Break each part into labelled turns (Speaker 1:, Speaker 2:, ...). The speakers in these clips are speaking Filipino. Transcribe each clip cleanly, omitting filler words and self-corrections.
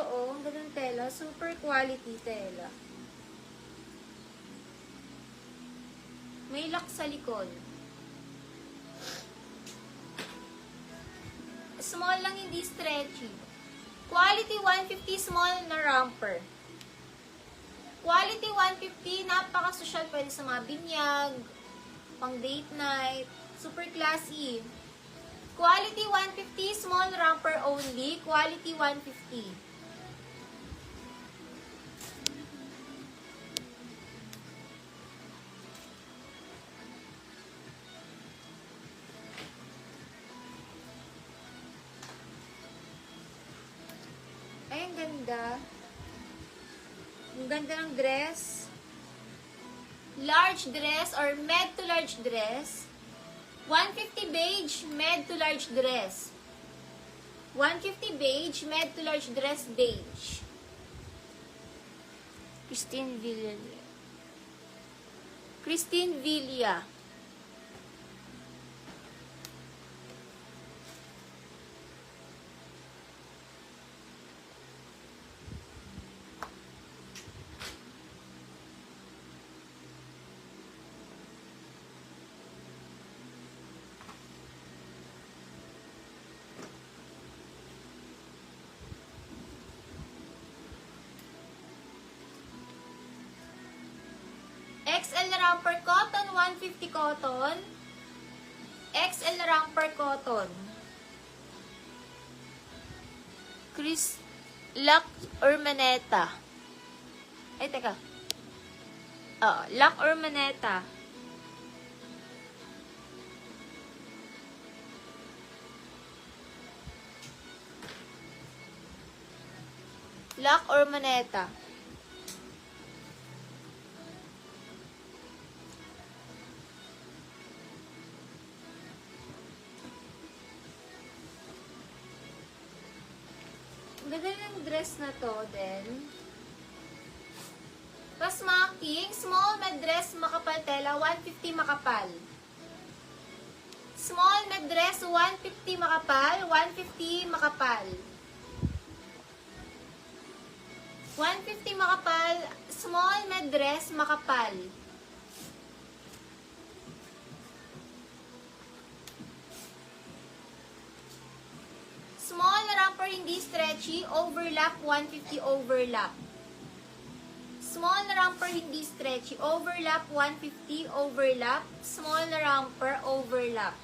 Speaker 1: to, oh. Ang ganda ng tela. Super quality tela. May lock sa likod. Small lang, hindi stretchy. Quality 150 small na romper. Quality 150, napaka-social. Pwede sa mga binyag, pang date night. Super classy. Quality 150, small romper only. Quality 150. Ay, ang ganda. Ang ganda ng dress. Large dress or med to large dress. 150 beige, med to large dress. 150 beige, med to large dress, beige. Christine Villa. Christine Villa. XL na romper cotton, 150 cotton. XL na romper cotton. Chris Lac Urmaneta. Ay, teka. Lac Urmaneta. Lac Urmaneta. Ganda ng dress na to din. Tapos mga king, small med dress, makapal tela, 150 makapal. Small med dress, 150 makapal, 150 makapal. 150 makapal, small med dress, makapal. Small na romper, hindi stretchy, overlap, 150 overlap. Small na romper, hindi stretchy, overlap, 150 overlap. Small na romper, overlap.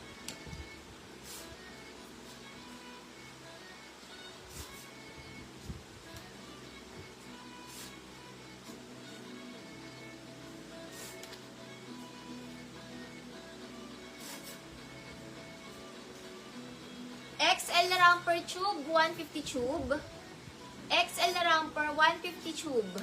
Speaker 1: XL na romper tube, 150 tube. XL na romper, 150 tube.